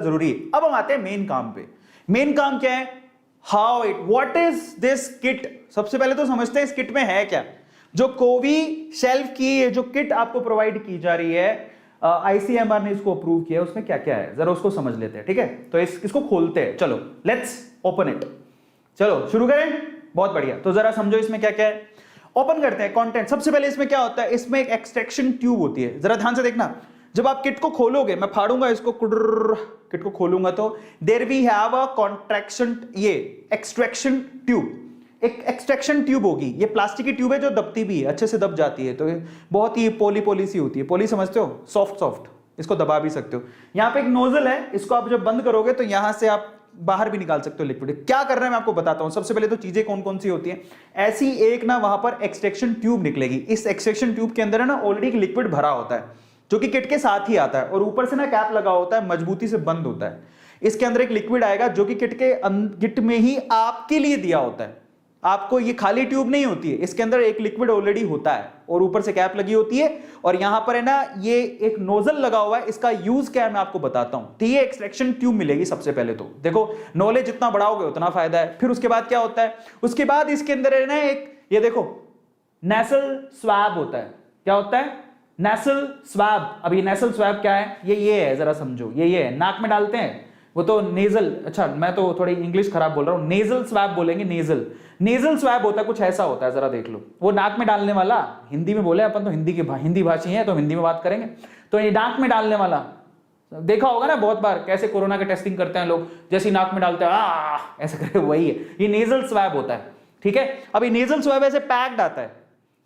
जरूरी है। अब हम आते हैं मेन काम पे। मेन काम क्या है? How it, what is this kit. सबसे पहले तो समझते हैं इस किट में है क्या। जो कोविशील्ड की जो किट आपको प्रोवाइड की जा रही है, आईसीएमआर ने इसको अप्रूव किया है, उसमें क्या क्या है जरा उसको समझ लेते हैं, ठीक है। तो इसको खोलते हैं, चलो लेट्स ओपन इट। चलो शुरू करें, बहुत बढ़िया। तो जरा समझो इसमें क्या क्या है, ओपन करते हैं कंटेंट। सबसे पहले इसमें क्या होता है, इसमें एक एक्सट्रैक्शन ट्यूब होती है, जरा ध्यान से देखना। जब आप किट को खोलोगे, मैं फाड़ूंगा इसको, किट को खोलूंगा तो there we have a contraction, ये एक्सट्रैक्शन ट्यूब, एक एक्सट्रैक्शन ट्यूब होगी। ये प्लास्टिक की ट्यूब है जो दबती भी है, अच्छे से दब जाती है, तो बहुत ही पोली पोली सी होती है। पोली समझते हो, सॉफ्ट सॉफ्ट, इसको दबा भी सकते हो। यहां पे एक नोजल है, इसको आप जब बंद करोगे तो यहां से आप बाहर भी निकाल सकते हो लिक्विड। क्या करना है मैं आपको बताता हूं। सबसे पहले तो चीजें कौन कौन सी होती हैं। ऐसी एक ना वहां पर एक्सट्रैक्शन ट्यूब निकलेगी। इस एक्सट्रैक्शन ट्यूब के अंदर है ना ऑलरेडी एक लिक्विड भरा होता है जो कि किट के साथ ही आता है, और ऊपर से ना कैप लगा होता है, मजबूती से बंद होता है। इसके अंदर एक लिक्विड आएगा जो कि किट में ही आपके लिए दिया होता है। आपको ये खाली ट्यूब नहीं होती है, इसके अंदर एक लिक्विड ऑलरेडी होता है और ऊपर से कैप लगी होती है, और यहां पर है ना ये एक नोजल लगा हुआ है। इसका यूज क्या है मैं आपको बताता हूं। तो ये एक्सट्रैक्शन ट्यूब मिलेगी। सबसे पहले तो देखो, नॉलेज जितना बढ़ाओगे उतना फायदा है। फिर उसके बाद क्या होता है, उसके बाद इसके अंदर है ना एक, ये देखो नेसल स्वैब होता है। क्या होता है? Nasal swab. अब ये नेसल स्वैब क्या है, ये है, जरा समझो। ये है, नाक में डालते हैं, वो तो नेजल, अच्छा मैं तो थोड़ी इंग्लिश खराब बोल रहा हूं, नेजल स्वैब बोलेंगे। नेजल स्वैब होता है, कुछ ऐसा होता है, जरा देख लो। वो नाक में डालने वाला, हिंदी में बोले अपन तो हिंदी भाषी हैं तो हिंदी में बात करेंगे। तो ये नाक में डालने वाला देखा होगा ना बहुत बार, कैसे कोरोना के टेस्टिंग करते हैं लोग, जैसे नाक में डालते हैं ऐसे करके, वही है, ये नेजल स्वैब होता है, ठीक है। अब ये नेजल स्वैब ऐसे पैक्ड आता है,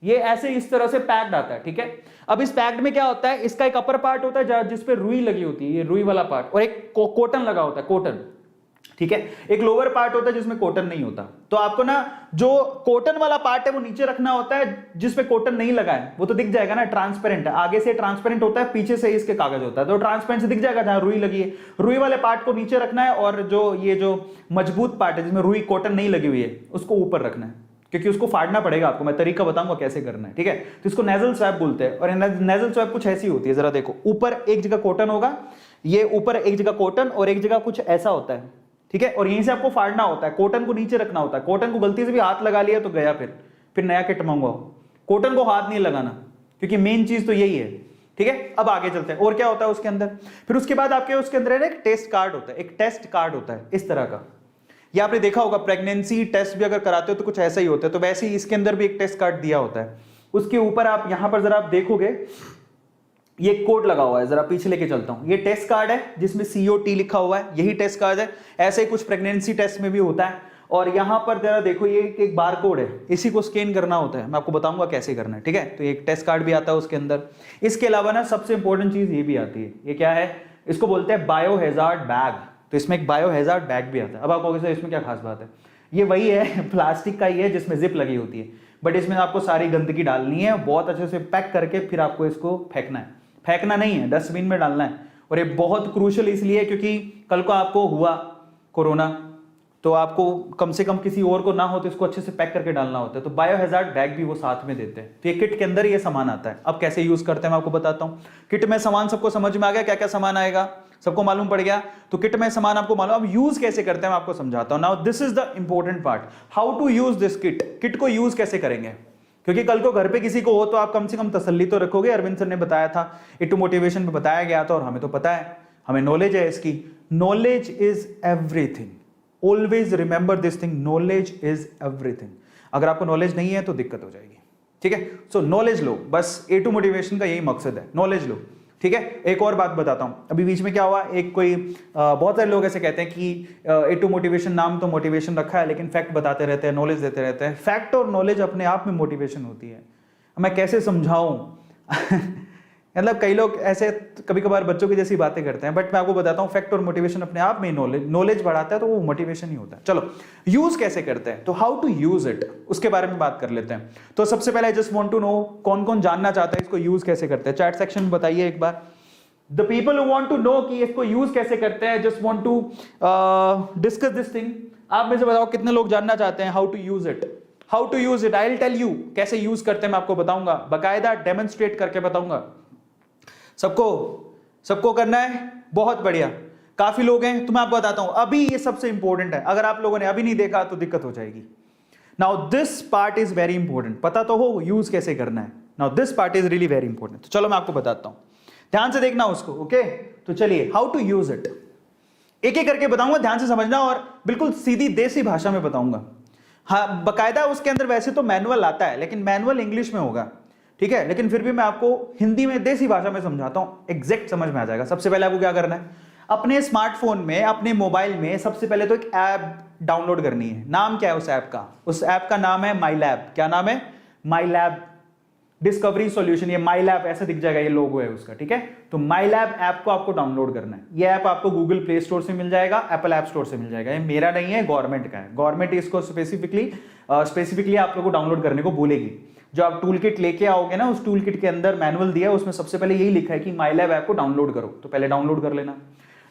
ये ऐसे इस तरह से पैक्ड आता है, ठीक है। अब इस पैक्ड में क्या होता है, इसका एक अपर पार्ट होता है जिसपे रुई लगी होती है, ये रुई वाला पार्ट, और एक कॉटन लगा होता है, कॉटन, ठीक है। एक लोअर पार्ट होता है जिसमें कॉटन नहीं होता। तो आपको ना जो कॉटन वाला पार्ट है वो नीचे रखना होता है, जिसपे कॉटन नहीं लगा है वो तो दिख जाएगा ना, ट्रांसपेरेंट है, आगे से ट्रांसपेरेंट होता है, पीछे से इसके कागज होता है, तो ट्रांसपेरेंट से दिख जाएगा जहां रुई लगी है। रुई वाले पार्ट को नीचे रखना है, और जो मजबूत पार्ट है जिसमें रुई कॉटन नहीं लगी हुई है उसको ऊपर रखना है, क्योंकि उसको फाड़ना पड़ेगा आपको। मैं तरीका बताऊंगा कैसे करना है, ठीक है। तो इसको नेजल स्वैब बोलते हैं। और नेजल स्वैब कुछ ऐसी होती है, जरा देखो, ऊपर एक जगह कॉटन होगा, ये ऊपर एक जगह कॉटन और एक जगह कुछ ऐसा होता है, ठीक है। और यहीं से आपको फाड़ना होता है, कॉटन को नीचे रखना होता है। कॉटन को गलती से भी हाथ लगा लिया तो गया, फिर नया किट मंगवाओ। कॉटन को हाथ नहीं लगाना, क्योंकि मेन चीज तो यही है, ठीक है। अब आगे चलते हैं, और क्या होता है उसके अंदर। फिर उसके बाद आपके उसके अंदर एक टेस्ट कार्ड होता है, एक टेस्ट कार्ड होता है इस तरह का। ये आपने देखा होगा, प्रेगनेंसी टेस्ट भी अगर कराते हो तो कुछ ऐसा ही होता है। तो वैसे ही इसके अंदर भी एक टेस्ट कार्ड दिया होता है। उसके ऊपर आप यहां पर जरा आप देखोगे, ये कोड लगा हुआ है, जरा पीछे लेके चलता हूं। ये टेस्ट कार्ड है जिसमें COT लिखा हुआ है, यही टेस्ट कार्ड है। ऐसे ही कुछ प्रेगनेंसी टेस्ट में भी होता है। और यहां पर जरा देखो, ये एक बार कोड है, इसी को स्कैन करना होता है। मैं आपको बताऊंगा कैसे करना है, ठीक है। तो एक टेस्ट कार्ड भी आता है उसके अंदर। इसके अलावा ना सबसे इंपॉर्टेंट चीज ये भी आती है, ये क्या है, इसको बोलते हैं बायोहैजार्ड बैग। तो इसमें एक बायोहैजार्ड बैग भी आता है। अब आप कहोगे सर इसमें क्या खास बात है, ये वही है, प्लास्टिक का ही है जिसमें जिप लगी होती है, बट इसमें आपको सारी गंदगी डालनी है, बहुत अच्छे से पैक करके फिर आपको इसको फेंकना है। फेंकना नहीं है, डस्टबिन में डालना है। और ये बहुत क्रूशियल इसलिए क्योंकि कल को आपको हुआ कोरोना तो आपको कम से कम किसी और को ना हो, तो इसको अच्छे से पैक करके डालना होता है। तो बायोहैजार्ड बैग भी वो साथ में देते हैं। तो ये किट के अंदर ये सामान आता है। अब कैसे यूज करते हैं मैं आपको बताता हूँ। किट में सामान सबको समझ में आ गया, क्या क्या सामान आएगा सबको मालूम पड़ गया। तो किट में सामान आपको मालूम, अब यूज कैसे करते हैं मैं आपको समझाता हूँ। Now this is the important part, how to use this kit. Kit को यूज कैसे करेंगे, क्योंकि कल को घर पे किसी को हो तो आप कम से कम तसल्ली तो रखोगे। अरविंद सर ने बताया था, इटू मोटिवेशन में बताया गया था, और हमें तो पता है, हमें नॉलेज है इसकी। Knowledge is everything, always remember this thing, knowledge is everything. अगर आपको नॉलेज नहीं है तो दिक्कत हो जाएगी, ठीक है। सो नॉलेज लो, बस A2 मोटिवेशन का यही मकसद है, नॉलेज लो, ठीक है। एक और बात बताता हूं, अभी बीच में क्या हुआ, एक कोई बहुत सारे लोग ऐसे कहते हैं कि A2 मोटिवेशन, नाम तो मोटिवेशन रखा है लेकिन फैक्ट बताते रहते हैं, नॉलेज देते रहते हैं। फैक्ट और नॉलेज अपने आप में मोटिवेशन होती है। मैं कैसे समझाऊं मतलब कई लोग ऐसे कभी कभार बच्चों की जैसी बातें करते हैं, बट मैं आपको बताता हूं, फैक्ट और मोटिवेशन अपने आप में नॉलेज बढ़ाता है, तो वो मोटिवेशन ही होता है। चलो यूज कैसे करते हैं, तो हाउ टू यूज इट, उसके बारे में बात कर लेते हैं। तो सबसे पहले जस्ट वांट टू नो, कौन कौन जानना चाहता है इसको यूज कैसे करते हैं, चैट सेक्शन में बताइए एक बार। The people who want to know कि इसको यूज कैसे करते हैं, just want to discuss this thing. आप में से बताओ कितने लोग जानना चाहते हैं how to use it. How to use it, I will tell you कैसे यूज करते हैं, मैं आपको बताऊंगा, बाकायदा डेमोन्स्ट्रेट करके बताऊंगा। सबको करना है, बहुत बढ़िया। काफी लोग हैं, तो मैं आपको बताता हूं अभी ये सबसे इंपॉर्टेंट है, अगर आप लोगों ने अभी नहीं देखा तो दिक्कत हो जाएगी। Now this part is very important, पता तो हो यूज कैसे करना है। Now this part is really very important, तो चलो मैं आपको बताता हूं, ध्यान से देखना उसको। ओके तो चलिए, हाउ टू यूज इट, एक एक करके बताऊंगा, ध्यान से समझना और बिल्कुल सीधी देसी भाषा में बताऊंगा। हाँ बकायदा उसके अंदर वैसे तो मैनुअल आता है, लेकिन मैनुअल इंग्लिश में होगा, ठीक है, लेकिन फिर भी मैं आपको हिंदी में देसी भाषा में समझाता हूं, एग्जैक्ट समझ में आ जाएगा। सबसे पहले आपको क्या करना है, अपने स्मार्टफोन में, अपने मोबाइल में सबसे पहले तो एक ऐप डाउनलोड करनी है। नाम क्या है उस ऐप का? उस ऐप का नाम है माई लैब। क्या नाम है? माई लैब डिस्कवरी सॉल्यूशन, ये माई लैब ऐसा दिख जाएगा, ये लोगो है उसका, ठीक है। तो माई लैब ऐप को आपको डाउनलोड करना है। ये ऐप आपको गूगल प्ले स्टोर से मिल जाएगा, एप्पल ऐप स्टोर से मिल जाएगा। ये मेरा नहीं है, गवर्नमेंट का है। गवर्नमेंट इसको स्पेसिफिकली आप लोगों को डाउनलोड करने को बोलेगी। जो आप टूल किट लेके आओगे ना, उस टूल किट के अंदर मैनुअल दिया है, उसमें सबसे पहले यही लिखा है कि माई लैब ऐप को डाउनलोड करो, तो पहले डाउनलोड कर लेना।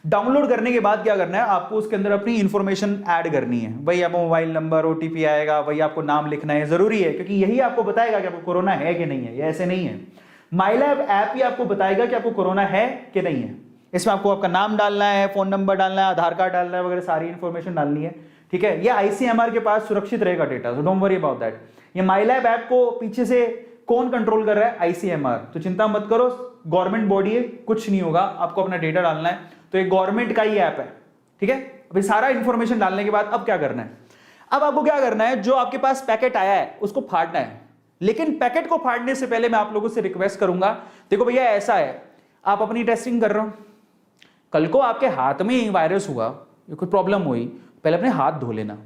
डाउनलोड करने के बाद क्या करना है, आपको उसके अंदर अपनी इंफॉर्मेशन ऐड करनी है। वही आपको मोबाइल नंबर, ओटीपी आएगा, वही आपको नाम लिखना है, जरूरी है, क्योंकि यही आपको बताएगा कि आपको कोरोना है कि नहीं है। ये ऐसे नहीं है, माई लैब ऐप ही आपको बताएगा कि आपको कोरोना है कि नहीं है। इसमें आपको आपका नाम डालना है, फोन नंबर डालना है, आधार कार्ड डालना है, वगैरह सारी इंफॉर्मेशन डालनी है, ठीक है। ये आईसीएमआर के पास सुरक्षित रहेगा data, so don't worry about that. ये माई लैब ऐप को पीछे से कौन कंट्रोल कर रहा है? आईसीएमआर। तो चिंता मत करो, गवर्नमेंट बॉडी है, कुछ नहीं होगा, आपको अपना डेटा डालना है। तो ये गवर्नमेंट का ही ऐप है, ठीक है। अभी सारा इंफॉर्मेशन डालने के बाद अब क्या करना है, अब आपको क्या करना है, जो आपके पास पैकेट आया है उसको फाड़ना है। लेकिन पैकेट को फाड़ने से पहले मैं आप लोगों से रिक्वेस्ट करूंगा, देखो भैया ऐसा है, आप अपनी टेस्टिंग कर रहे हो, कल को आपके हाथ में वायरस हुआ या कोई प्रॉब्लम हुई, पहले अपने हाथ धो लेना।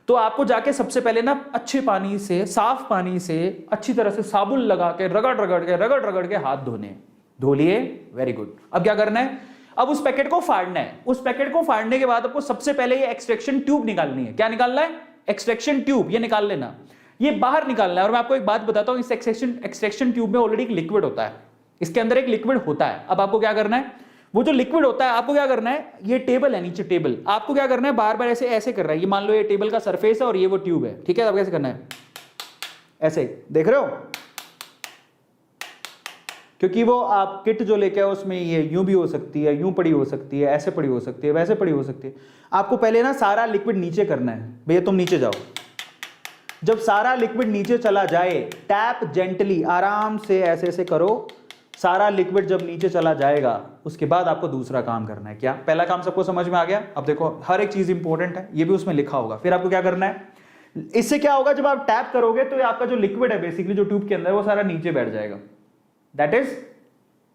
तो आपको जाके सबसे पहले ना अच्छे पानी से, साफ पानी से अच्छी तरह से साबुन लगा के रगड़ के हाथ धोने। धो लिए, वेरी गुड। अब क्या करना है, अब उस पैकेट को फाड़ना है। उस पैकेट को फाड़ने के बाद आपको सबसे पहले ये एक्सट्रैक्शन ट्यूब निकालनी है। क्या निकालना है? एक्सट्रैक्शन ट्यूब, ये निकाल लेना, ये बाहर निकालना है। और मैं आपको एक बात बताता हूं, इस एक्सट्रैक्शन ट्यूब में ऑलरेडी एक लिक्विड होता है, इसके अंदर एक लिक्विड होता है। अब आपको क्या करना है, वो जो लिक्विड होता है आपको क्या करना है, ये टेबल है नीचे, टेबल आपको क्या करना है, बार बार ऐसे ऐसे कर रहा है। ये मान लो ये टेबल का सरफेस है और ये वो ट्यूब है, ठीक है। अब कैसे करना है, ऐसे, देख रहे हो, क्योंकि वो आप किट जो लेके आओ उसमें ये यूं भी हो सकती है, यूं पड़ी हो सकती है, ऐसे पड़ी हो सकती है, वैसे पड़ी हो सकती है। आपको पहले ना सारा लिक्विड नीचे करना है। भैया तुम नीचे जाओ, जब सारा लिक्विड नीचे चला जाए, टैप जेंटली, आराम से ऐसे ऐसे करो, सारा लिक्विड जब नीचे चला जाएगा, उसके बाद आपको दूसरा काम करना है। क्या? पहला काम सबको समझ में आ गया? अब देखो हर एक चीज इंपॉर्टेंट है, ये भी उसमें लिखा होगा। फिर आपको क्या करना है, इससे क्या होगा, जब आप टैप करोगे तो आपका जो लिक्विड है बेसिकली जो ट्यूब के अंदर, वो सारा नीचे बैठ जाएगा। That is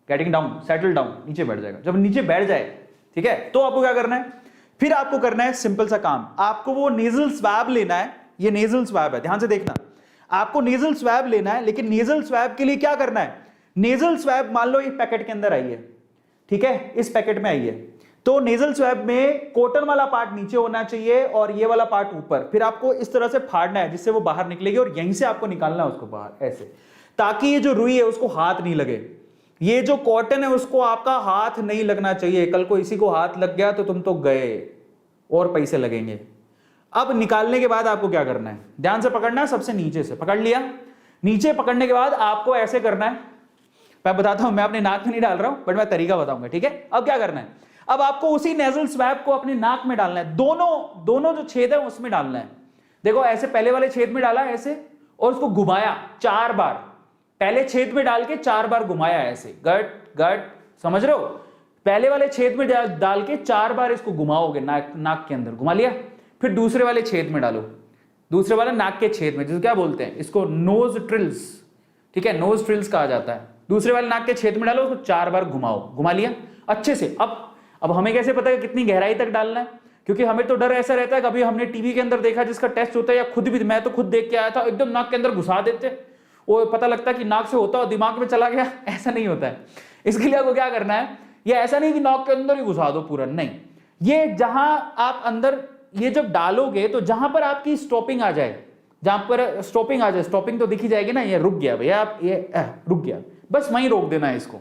getting down, settle down, नीचे बैठ जाएगा। जब नीचे बैठ जाए, ठीक है, तो आपको क्या करना है, फिर आपको करना है सिंपल सा काम, आपको वो नेजल स्वैब लेना है। ये नेजल स्वैब है, ध्यान से देखना, आपको नेजल स्वैब लेना है। लेकिन नेजल स्वैब के लिए क्या करना है, नेजल स्वैब मान लो ये पैकेट के अंदर आई है, ठीक है, इस पैकेट में आई है, तो नेजल स्वैब में कॉटन वाला पार्ट नीचे होना चाहिए और ये वाला पार्ट ऊपर। फिर आपको इस तरह से फाड़ना है जिससे वो बाहर निकलेगी और यहीं से आपको निकालना है उसको बाहर, ऐसे, ताकि ये जो रुई है उसको हाथ नहीं लगे। ये जो कॉटन है उसको आपका हाथ नहीं लगना चाहिए। कल को इसी को हाथ लग गया तो तुम तो गए और पैसे लगेंगे। अब निकालने के बाद आपको क्या करना है, ध्यान से पकड़ना है, सबसे नीचे से पकड़ लिया। नीचे पकड़ने के बाद आपको ऐसे करना है, मैं बताता हूं, मैं अपने नाक में नहीं डाल रहा हूं, बट मैं तरीका बताऊंगा, ठीक है। अब क्या करना है, अब आपको उसी नेजल स्वैब को अपने नाक में डालना है, दोनों जो छेद है उसमें डालना है। देखो ऐसे पहले वाले छेद में डाला ऐसे, और उसको घुमाया 4 बार, पहले छेद में डाल के 4 बार घुमाया ऐसे, गट गट, समझ रहे हो। पहले वाले छेद में डाल के 4 बार इसको घुमाओगे, नाक के अंदर घुमा लिया। फिर दूसरे वाले छेद में डालो, दूसरे वाले नाक के छेद में, जिसको क्या बोलते हैं, इसको नोज ट्रिल्स, ठीक है, नोज ट्रिल्स कहा जाता है। दूसरे वाले नाक के छेद में डालो, उसको 4 बार घुमाओ, घुमा लिया अच्छे से। अब हमें कैसे पता है कितनी गहराई तक डालना है, क्योंकि हमें तो डर ऐसा रहता है, कभी हमने टीवी के अंदर देखा जिसका टेस्ट होता है, या खुद भी, मैं तो खुद देख के आया था, एकदम नाक के अंदर घुसा देते, वो पता लगता है कि नाक से होता और दिमाग में चला गया। ऐसा नहीं होता है। इसके लिए आपको क्या करना है, ये ऐसा नहीं कि नाक के अंदर ही घुसा दो पूरा, नहीं, ये जहां आप अंदर ये जब डालोगे तो जहां पर आपकी स्टॉपिंग आ जाए, जहां पर स्टॉपिंग आ जाए, स्टॉपिंग तो दिखी जाएगी ना, ये रुक गया भैया, आप ये रुक गया, बस वहीं रोक देना है इसको।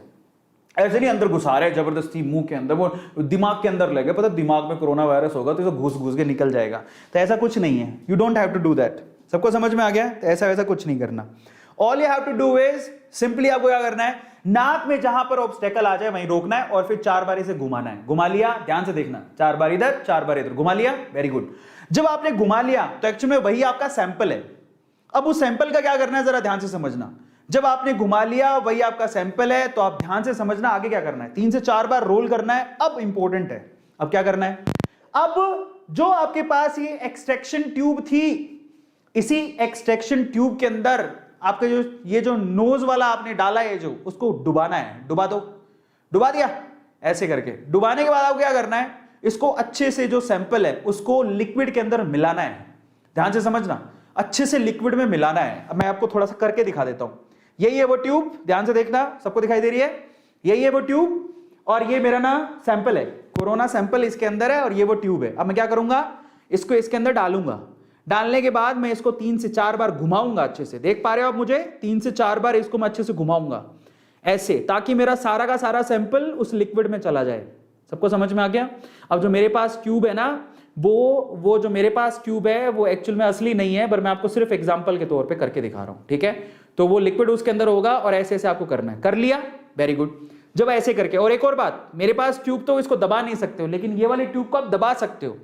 ऐसे नहीं अंदर घुसा रहे जबरदस्ती मुंह के अंदर, वो दिमाग के अंदर लगे, पता दिमाग में कोरोना वायरस होगा तो घुस घुस के निकल जाएगा। तो ऐसा कुछ नहीं है, you don't have to do that. सबको समझ में आ गया? तो ऐसा वैसा कुछ नहीं करना। All you have to do is simply आपको क्या करना है, नाक में जहां पर ऑब्स्टेकल आ जाए वहीं रोकना है और फिर 4 बार इसे घुमाना है। घुमा लिया, ध्यान से देखना, 4 बार इधर 4 बार इधर, घुमा लिया, वेरी गुड। जब आपने घुमा लिया तो एक्चुअली में वही आपका सैंपल है। अब उस सैंपल का क्या करना है जरा ध्यान से समझना। जब आपने घुमा लिया वही आपका सैंपल है, तो आप ध्यान से समझना आगे क्या करना है। 3 से 4 बार रोल करना है। अब इंपॉर्टेंट है, अब क्या करना है, अब जो आपके पास ये एक्सट्रैक्शन ट्यूब थी, इसी एक्सट्रैक्शन ट्यूब के अंदर आपके जो ये जो नोज वाला आपने डाला है जो, उसको डुबाना है। डुबा दो, डुबा दिया, ऐसे करके डुबाने के बाद आपको क्या करना है, इसको अच्छे से जो सैंपल है उसको लिक्विड के अंदर मिलाना है। ध्यान से समझना, अच्छे से लिक्विड में मिलाना है। अब मैं आपको थोड़ा सा करके दिखा देता हूं। यही है वो ट्यूब, ध्यान से देखना, सबको दिखाई दे रही है, यही है वो ट्यूब और ये मेरा ना सैंपल है, कोरोना सैंपल इसके अंदर है और ये वो ट्यूब है। अब मैं क्या करूंगा, इसको इसके अंदर डालूंगा। डालने के बाद मैं इसको 3 से 4 बार घुमाऊंगा अच्छे से, देख पा रहे हो आप मुझे, 3 से 4 बार इसको मैं अच्छे से घुमाऊंगा ऐसे, ताकि मेरा सारा का सारा सैंपल उस लिक्विड में चला जाए। सबको समझ में आ गया। अब जो मेरे पास ट्यूब है ना, वो जो मेरे पास ट्यूब है वो एक्चुअल में असली नहीं है, पर मैं आपको सिर्फ एग्जांपल के तौर पे करके दिखा रहा हूं, ठीक है। तो वो लिक्विड उसके अंदर होगा और ऐसे ऐसे आपको करना है। कर लिया, वेरी गुड। जब ऐसे करके, और एक और बात, मेरे पास ट्यूब तो इसको दबा नहीं सकते हो, लेकिन ये वाली ट्यूब को आप दबा सकते हो।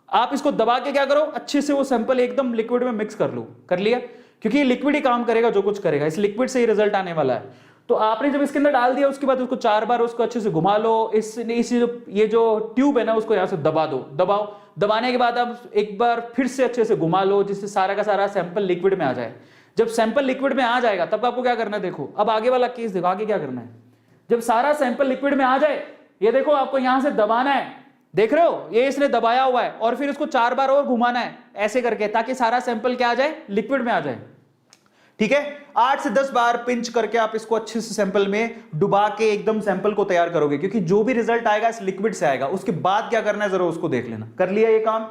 आप इसको दबा के क्या करो, अच्छे से वो सैंपल एकदम लिक्विड में मिक्स कर लो। कर लिया, क्योंकि ये लिक्विड ही काम करेगा, जो कुछ करेगा इस लिक्विड से ही रिजल्ट आने वाला है। तो आपने जब इसके अंदर डाल दिया उसके बाद उसको 4 बार उसको अच्छे से घुमा लो। ये जो ट्यूब है ना उसको यहां से दबा दो, दबाओ। दबाने के बाद अब एक बार फिर से अच्छे से घुमा लो, जिससे सारा का सारा सैंपल लिक्विड में आ जाए। जब सैंपल लिक्विड में आ जाएगा तब आपको क्या करना है, देखो अब आगे वाला केस देखो, आगे क्या करना है। जब सारा सैंपल लिक्विड में आ जाए, ये देखो आपको यहां से दबाना है, देख रहे हो, ये इसने दबाया हुआ है, और फिर इसको 4 बार और घुमाना है ऐसे करके, ताकि सारा सैंपल क्या आ जाए, लिक्विड में आ जाए। ठीक है, 8 से 10 बार पिंच करके आप इसको अच्छे से सैंपल में डुबा के एकदम सैंपल को तैयार करोगे, क्योंकि जो भी रिजल्ट आएगा इस लिक्विड से आएगा। उसके बाद क्या करना है जरा उसको देख लेना। कर लिया ये काम,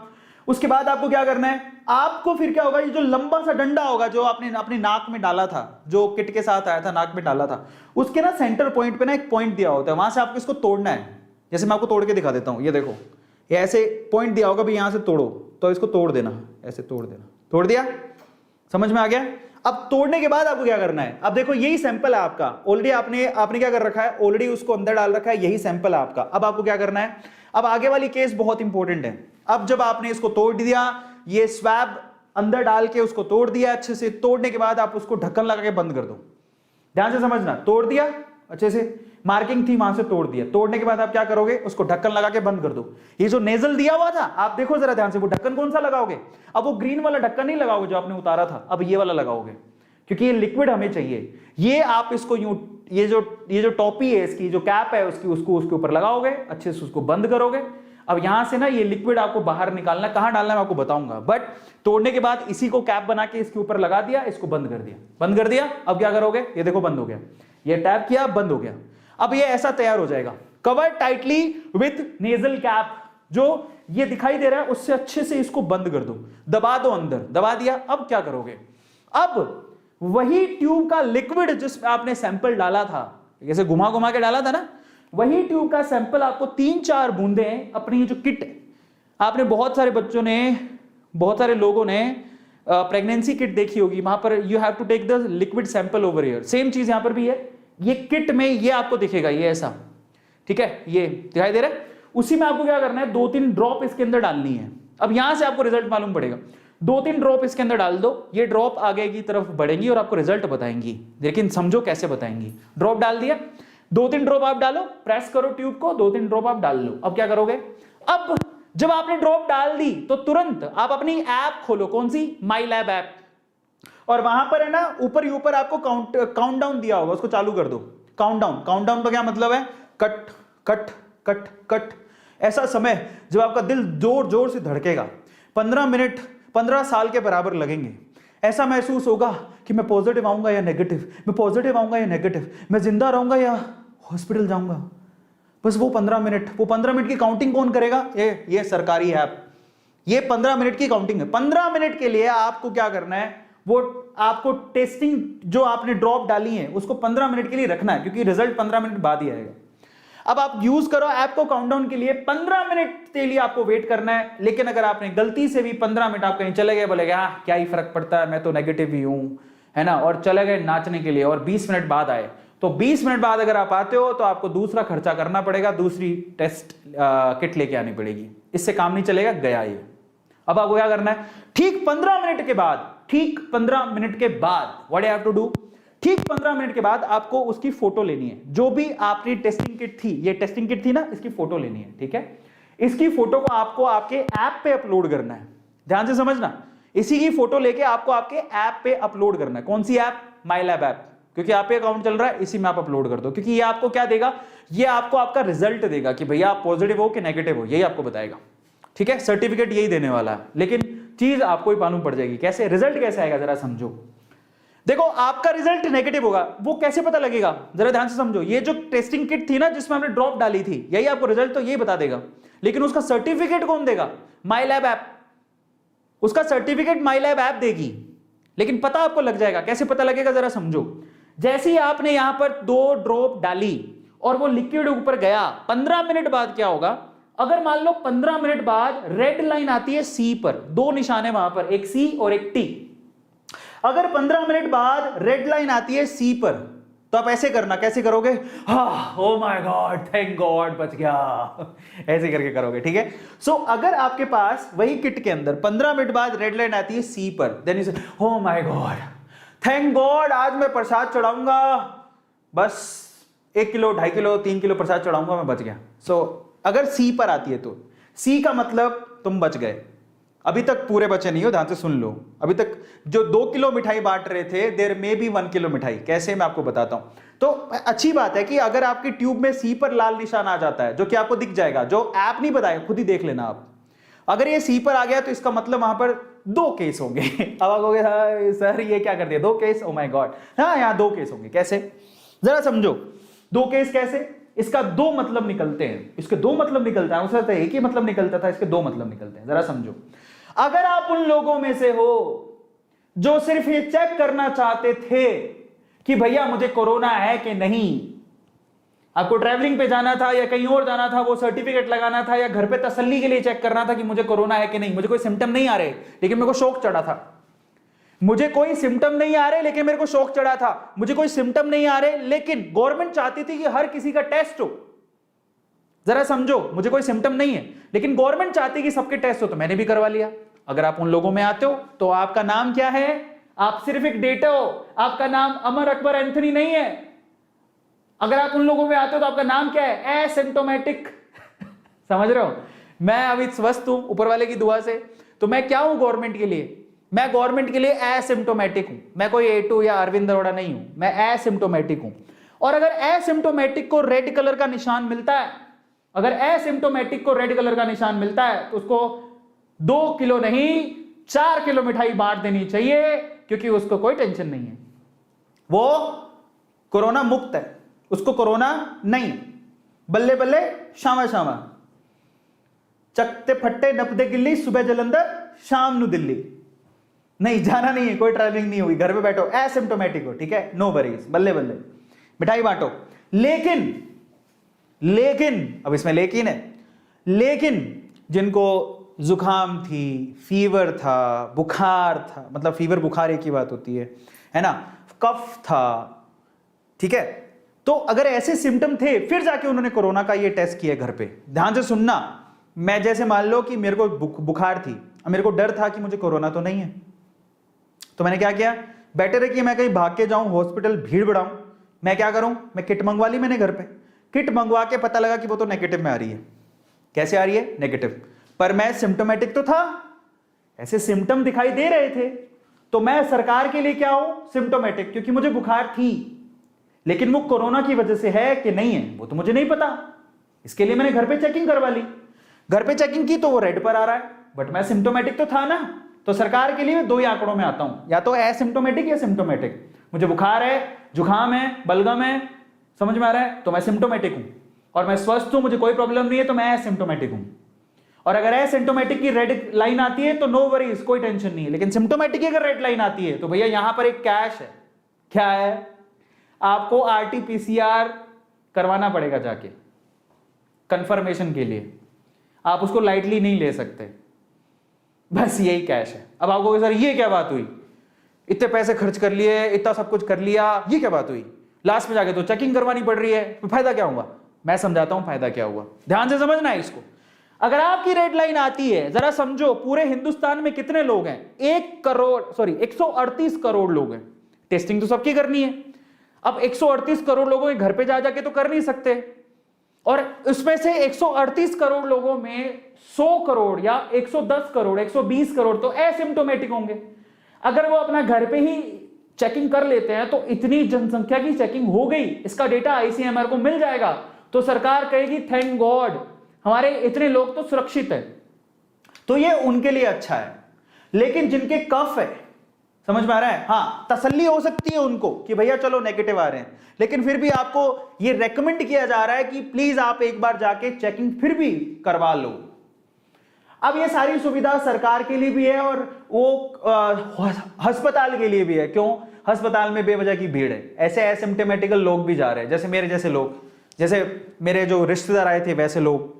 उसके बाद आपको क्या करना है, आपको फिर क्या होगा, ये जो लंबा सा डंडा होगा जो आपने अपनी नाक में डाला था, जो किट के साथ आया था, नाक में डाला था, उसके ना सेंटर पॉइंट पे ना एक पॉइंट दिया होता है, वहां से आपको इसको तोड़ना है। जैसे मैं आपको तोड़ के दिखा देता हूं, ये देखो, ये ऐसे पॉइंट दिया होगा, भाई यहां से तोड़ो, तो इसको तोड़ देना, ऐसे तोड़ देना। तोड़ दिया, समझ में आ गया। अब तोड़ने के बाद आपको क्या करना है, अब देखो यही सैंपल है आपका, ऑलरेडी आपने क्या कर रखा है, ऑलरेडी उसको अंदर डाल रखा है, यही सैंपल है आपका। अब आपको क्या करना है, अब आगे वाली केस बहुत इंपॉर्टेंट है। अब जब आपने इसको तोड़ दिया, ये स्वैब अंदर डाल के उसको तोड़ दिया अच्छे से, तोड़ने के बाद आप उसको ढक्कन लगा के बंद कर दो। ध्यान से समझना, तोड़ दिया अच्छे से, मार्किंग थी वहां से तोड़ दिया, तोड़ने के बाद आप क्या करोगे, उसको ढक्कन लगा के बंद कर दो। ये जो नेजल दिया हुआ था, आप देखो जरा ध्यान से, वो ढक्कन कौन सा लगाओगे, अब वो ग्रीन वाला ढक्कन नहीं लगाओगे जो आपने उतारा था, अब ये वाला लगाओगे, क्योंकि ये लिक्विड हमें चाहिए। ये आप इसको यूं, ये जो टॉपी है इसकी, जो कैप है उसकी, उसको उसके ऊपर लगाओगे, अच्छे से उसको बंद करोगे। अब यहां से ना ये लिक्विड आपको बाहर निकालना, कहां डालना है मैं आपको बताऊंगा, बट तोड़ने के बाद इसी को कैप बना के इसके ऊपर लगा दिया, इसको बंद कर दिया, बंद कर दिया। अब क्या करोगे, ये देखो बंद हो गया, ये टैप किया, बंद हो गया। अब ये ऐसा तैयार हो जाएगा, cover tightly with nasal cap, जो ये दिखाई दे रहा है उससे अच्छे से इसको बंद कर दो, दबा दो अंदर, दबा दिया। अब क्या करोगे, अब वही ट्यूब का लिक्विड जिसमें आपने सैंपल डाला था, जैसे घुमा घुमा के डाला था ना, वही ट्यूब का सैंपल आपको 3-4 बूंदें अपनी जो किट, आपने बहुत सारे बच्चों ने, बहुत सारे लोगों ने प्रेगनेंसी किट देखी होगी, वहां पर you have to take the liquid sample over here. Same चीज यहां पर भी है, ये किट में ये आपको दिखेगा, ये ऐसा, ठीक है, ये दिखाई दे रहा है, उसी में आपको क्या करना है, 2-3 ड्रॉप इसके अंदर डालनी है। अब यहां से आपको रिजल्ट मालूम पड़ेगा, 2-3 ड्रॉप इसके अंदर डाल दो, ये ड्रॉप आगे की तरफ बढ़ेंगी और आपको रिजल्ट बताएंगी, लेकिन समझो कैसे बताएंगी। ड्रॉप डाल दिया, 2-3 ड्रॉप आप डालो, प्रेस करो ट्यूब को, 2-3 ड्रॉप आप डाल लो। अब क्या करोगे, अब जब आपने ड्रॉप डाल दी तो तुरंत आप अपनी ऐप खोलो, कौन सी, माई लैब ऐप, और वहां पर है ना ऊपर ही ऊपर आपको काउंट डाउन दिया होगा, उसको चालू कर दो। काउंट डाउन का क्या मतलब है, कट कट कट कट, ऐसा समय जब आपका दिल जोर जोर से धड़केगा, 15 मिनट 15 साल के बराबर लगेंगे। ऐसा महसूस होगा कि मैं पॉजिटिव आऊंगा या नेगेटिव, मैं पॉजिटिव आऊंगा या नेगेटिव, मैं जिंदा रहूंगा या हॉस्पिटल जाऊंगा। बस वो 15 मिनट, वो 15 मिनट की काउंटिंग कौन करेगा, ये सरकारी ऐप, ये 15 मिनट की काउंटिंग है। 15 मिनट के लिए आपको क्या करना है, वो आपको टेस्टिंग जो आपने ड्रॉप डाली है उसको 15 मिनट के लिए रखना है, क्योंकि रिजल्ट 15 मिनट बाद ही आएगा। अब आप यूज करो ऐप को काउंटडाउन के लिए, 15 मिनट के लिए आपको वेट करना है। लेकिन अगर आपने गलती से भी 15 मिनट आप कहीं चले गए, बोलेगे क्या ही फर्क पड़ता है, मैं तो नेगेटिव ही हूं, है ना, और चले गए नाचने के लिए और 20 मिनट बाद आए, तो 20 मिनट बाद अगर आप आते हो तो आपको दूसरा खर्चा करना पड़ेगा, दूसरी टेस्ट किट लेके आनी पड़ेगी। इससे काम नहीं चलेगा, गया ये। अब आपको क्या करना है, ठीक 15 मिनट के बाद, ठीक 15 मिनट के बाद what you have to do, ठीक 15 मिनट के बाद आपको उसकी फोटो लेनी है। जो भी आपकी टेस्टिंग किट थी, ये टेस्टिंग किट थी ना, इसकी फोटो लेनी है, ठीक है। इसकी फोटो को आपको आपके ऐप पे अपलोड करना है, ध्यान से समझना। इसी की फोटो लेके आपको आपके ऐप पे अपलोड करना है। कौन सी ऐप? माई लैब ऐप, क्योंकि आप पे अकाउंट चल रहा है, इसी में आप अपलोड कर दो। क्योंकि ये आपको क्या देगा, ये आपको आपका रिजल्ट देगा कि भैया आप पॉजिटिव हो कि नेगेटिव हो, यही आपको बताएगा, ठीक है। सर्टिफिकेट यही देने वाला है, लेकिन चीज आपको ही मालूम पड़ जाएगी। कैसे रिजल्ट कैसे आएगा जरा समझो। देखो आपका रिजल्ट नेगेटिव होगा, वो कैसे पता लगेगा, जरा ध्यान से समझो। ये जो टेस्टिंग किट थी ना जिसमें हमने ड्रॉप डाली थी, यही आपको रिजल्ट तो यही बता देगा, लेकिन उसका सर्टिफिकेट कौन देगा? माई लैब ऐप। उसका सर्टिफिकेट माई लैब ऐप देगी, लेकिन पता आपको लग जाएगा। कैसे पता लगेगा जरा समझो। जैसे ही आपने यहां पर 2 ड्रॉप डाली और वो लिक्विड ऊपर गया, 15 मिनट बाद क्या होगा, अगर मान लो 15 मिनट बाद रेड लाइन आती है सी पर, 2 निशान है वहां पर, एक सी और एक टी। अगर 15 मिनट बाद रेड लाइन आती है सी पर, तो आप ऐसे करना, कैसे करोगे, oh my God, thank God, बच गया, ऐसे करके करोगे, ठीक है। सो अगर आपके पास वही किट के अंदर 15 मिनट बाद रेड लाइन आती है सी पर, देन यू से oh my God, thank God, आज मैं प्रसाद चढ़ाऊंगा, बस 1 किलो 2.5 किलो 3 किलो प्रसाद चढ़ाऊंगा, मैं बच गया। सो अगर सी पर आती है तो सी का मतलब तुम बच गए। अभी तक पूरे बचे नहीं हो, ध्यान से सुन लो। अभी तक जो 2 किलो मिठाई बांट रहे थे, देर में भी 1 किलो मिठाई। कैसे, मैं आपको बताता हूं। तो अच्छी बात है कि अगर आपकी ट्यूब में सी पर लाल निशान आ जाता है, जो कि आपको दिख जाएगा, जो ऐप नहीं बताएगा, खुद ही देख लेना आप। अगर ये सी पर आ गया तो इसका मतलब वहां पर 2 केस होंगे। अब आप कहोगे हाँ सर ये क्या कर दिया, 2 केस, ओ माय गॉड। हाँ, यहाँ 2 केस होंगे। कैसे, जरा समझो। 2 केस कैसे? इसका 2 मतलब निकलते हैं, इसके 2 मतलब निकलता है। उसका एक ही मतलब निकलता था, इसके 2 मतलब निकलते हैं। जरा समझो। अगर आप उन लोगों में से हो जो सिर्फ ये चेक करना चाहते थे कि भैया मुझे कोरोना है कि नहीं, आपको ट्रैवलिंग पे जाना था या कहीं और जाना था, वो सर्टिफिकेट लगाना था, या घर पे तसल्ली के लिए चेक करना था कि मुझे कोरोना है कि नहीं, मुझे कोई सिम्टम नहीं आ रहे लेकिन मेरे को शौक चढ़ा था, मुझे कोई सिम्टम नहीं आ रहे लेकिन मेरे को शौक चढ़ा था, मुझे कोई सिम्टम नहीं आ रहे लेकिन गवर्नमेंट चाहती थी कि हर किसी का टेस्ट हो। जरा समझो, मुझे कोई सिम्टम नहीं है लेकिन गवर्नमेंट चाहती कि सबके टेस्ट हो, तो मैंने भी करवा लिया। अगर आप उन लोगों में आते हो तो आपका नाम क्या है? आप सिर्फ एक डेटा हो, आपका नाम अमर अकबर एंथनी नहीं है। अगर आप उन लोगों में आते हो तो आपका नाम क्या है? एसिम्टोमेटिक। समझ रहे हो? मैं अभी स्वस्थ हूं ऊपर वाले की दुआ से, तो मैं क्या हूं गवर्नमेंट के लिए? मैं गवर्नमेंट के लिए एसिम्टोमेटिक हूं। मैं कोई A2 या अरविंद अरोड़ा नहीं हूं, मैं एसिम्टोमेटिक हूं। और अगर एसिम्टोमेटिक को रेड कलर का निशान मिलता है, अगर एसिम्टोमेटिक को रेड कलर का निशान मिलता है तो उसको 2 किलो नहीं 4 किलो मिठाई बांट देनी चाहिए, क्योंकि उसको कोई टेंशन नहीं है, वो कोरोना मुक्त है, उसको कोरोना नहीं। बल्ले बल्ले शामा शामा, चकते फट्टे नपदे गिल्ली, सुबह जलंधर शाम नु दिल्ली। नहीं जाना नहीं है, कोई ट्रैवलिंग नहीं हुई, घर पे बैठो, एसिम्टोमेटिक हो, ठीक है, नो वरीज, बल्ले बल्ले मिठाई बांटो। लेकिन अब इसमें लेकिन है, लेकिन जिनको जुकाम थी, फीवर था, बुखार था, मतलब फीवर बुखार एक ही बात होती है ना, कफ था, ठीक है, तो अगर ऐसे सिम्टम थे फिर जाके उन्होंने कोरोना का ये टेस्ट किया घर पे। ध्यान से सुनना, मैं जैसे मान लो कि मेरे को बुखार थी, मेरे को डर था कि मुझे कोरोना तो नहीं है, तो मैंने क्या किया, बेटर है कि मैं कहीं भाग के जाऊं, हॉस्पिटल भीड़ बढ़ाऊं, मैं क्या करूं, मैं किट मंगवा ली मैंने घर पे। किट मंगवा के पता लगा कि वो तो नेगेटिव में आ रही है। कैसे आ रही है? नेगेटिव। पर मैं सिम्टोमेटिक तो था, ऐसे सिम्टम दिखाई दे रहे थे, तो मैं सरकार के लिए क्या हूं? सिम्टोमेटिक, क्योंकि मुझे बुखार थी, लेकिन वो कोरोना की वजह से है कि नहीं है वो तो मुझे नहीं पता। इसके लिए मैंने घर पे चेकिंग करवा ली, घर पे चेकिंग की तो वो रेड पर आ रहा है, बट मैं सिम्टोमेटिक तो था ना। तो सरकार के लिए मैं 2 ही आंकड़ों में आता हूं, या तो एसिम्टोमेटिक या सिम्टोमेटिक। मुझे बुखार है, जुकाम है, बलगम है, समझ में आ रहा है, तो मैं सिम्टोमेटिक हूं, और मैं स्वस्थ हूं, मुझे कोई प्रॉब्लम नहीं है, तो मैं एसिम्टोमेटिक हूं। और अगर एसिम्टोमेटिक की रेड लाइन आती है तो नो वरीज, कोई टेंशन नहीं है, लेकिन सिम्टोमेटिक की अगर रेड लाइन आती है तो भैया यहां पर एक कैश है। क्या है? आपको RT-PCR करवाना पड़ेगा जाके कंफर्मेशन के लिए, आप उसको लाइटली नहीं ले सकते, बस यही कैश है। अब आपको सर ये क्या बात हुई, इतने पैसे खर्च कर लिए, इतना सब कुछ कर लिया, ये क्या बात हुई? लास्ट में जाके तो चेकिंग करवानी पड़ रही है, तो फायदा क्या होगा? मैं समझाता हूं फायदा क्या हुआ, ध्यान से समझना है इसको। अगर आपकी रेड लाइन आती है, जरा समझो पूरे हिंदुस्तान में कितने लोग हैं? 138 करोड़ लोग हैं। टेस्टिंग तो सबकी करनी है। अब 138 करोड़ लोगों के घर पे जा जाके तो कर नहीं सकते, और उसमें से 138 करोड़ लोगों में 100 करोड़ या 110 करोड़ 120 करोड़ तो एसिम्टोमेटिक होंगे। अगर वो अपना घर पे ही चेकिंग कर लेते हैं तो इतनी जनसंख्या की चेकिंग हो गई, इसका डेटा आईसीएमआर को मिल जाएगा, तो सरकार कहेगी थैंक गॉड हमारे इतने लोग तो सुरक्षित है। तो ये उनके लिए अच्छा है। लेकिन जिनके कफ है, समझ में आ रहा है? हाँ, तसल्ली हो सकती है उनको कि भैया चलो नेगेटिव आ रहे हैं, लेकिन फिर भी आपको ये रेकमेंड किया जा रहा है कि प्लीज आप एक बार जाके चेकिंग फिर भी करवा लो। अब ये सारी सुविधा सरकार के लिए भी है और वो अस्पताल के लिए भी है। क्यों? अस्पताल में बेवजह की भीड़ है, ऐसे एसिम्प्टोमेटिकल लोग भी जा रहे हैं, जैसे मेरे जैसे लोग, जैसे मेरे जो रिश्तेदार आए थे वैसे लोग,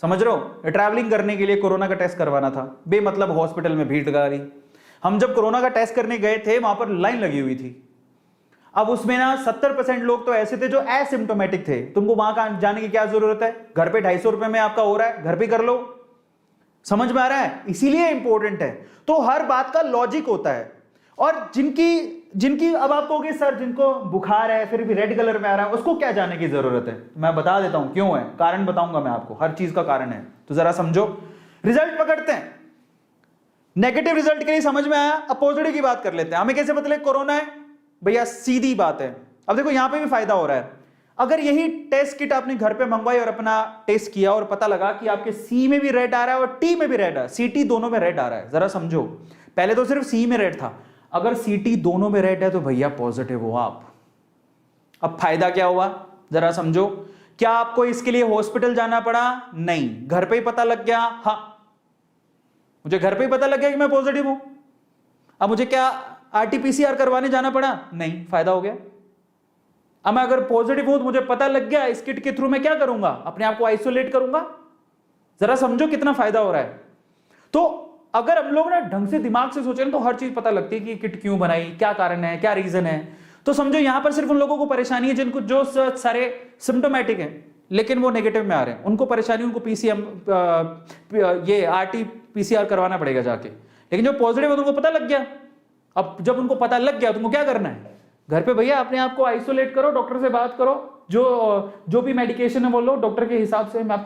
समझ रहे हो? ट्रैवलिंग करने के लिए कोरोना का टेस्ट करवाना था, बेमतलब हॉस्पिटल में भीड़ लगा रही। हम जब कोरोना का टेस्ट करने गए थे वहां पर लाइन लगी हुई थी। अब उसमें ना 70% लोग तो ऐसे थे जो एसिम्प्टोमेटिक थे। तुमको वहां जाने की क्या जरूरत है? घर पे 250 रुपए में आपका हो रहा है, घर पे कर लो। समझ में आ रहा है? इसीलिए इंपॉर्टेंट है। तो हर बात का लॉजिक होता है। और जिनकी अब आप कहोगे सर जिनको बुखार है फिर भी रेड कलर में आ रहा है, उसको क्या जाने की जरूरत है? मैं बता देता हूं क्यों है, कारण बताऊंगा मैं आपको, हर चीज का कारण है। तो जरा समझो, रिजल्ट पकड़ते हैं। नेगेटिव रिजल्ट के लिए समझ में आया। अब पॉजिटिव की बात कर लेते हैं। हमें कैसे बदले कोरोना है? भैया सीधी बात है। अब देखो यहां पे भी फायदा हो रहा है। अगर यही टेस्ट किट आपने घर पे मंगवाई और अपना टेस्ट किया और पता लगा कि आपके सी में भी रेड आ रहा है और टी में भी रेड आ रहा है, सीटी दोनों में रेड आ रहा है, जरा समझो। पहले तो सिर्फ सी में रेड था, अगर सीटी दोनों में रेड है तो भैया पॉजिटिव हो आप। अब फायदा क्या हुआ जरा समझो। क्या आपको इसके लिए हॉस्पिटल जाना पड़ा? नहीं, घर पे ही पता लग गया। हाँ, मुझे घर पे ही पता लग गया कि मैं पॉजिटिव हूं। अब मुझे क्या आरटीपीसीआर करवाने जाना पड़ा? नहीं, फायदा हो गया। अब मैं अगर पॉजिटिव हूं तो मुझे पता लग गया, इस किट के थ्रू मैं क्या करूंगा? अपने आप को आइसोलेट करूंगा। जरा समझो कितना फायदा हो रहा है। तो अगर हम लोग ना ढंग से दिमाग से सोचें तो हर चीज पता लगती है कि किट क्यों बनाई, क्या कारण है, क्या रीजन है। तो समझो यहां पर सिर्फ उन लोगों को परेशानी है जिनको जो सारे सिम्टोमेटिक हैं लेकिन वो नेगेटिव में आ रहे हैं, उनको परेशानी, उनको पीसीएम ये आरटीपीसीआर करवाना पड़ेगा जाके। लेकिन जो पॉजिटिव है उनको पता लग गया। अब जब उनको पता लग गया तो उनको क्या करना है? घर पे भैया अपने आप को आइसोलेट करो, डॉक्टर से बात करो, जो भी मेडिकेशन है वो लो, डॉक्टर के हिसाब से। मैं आपको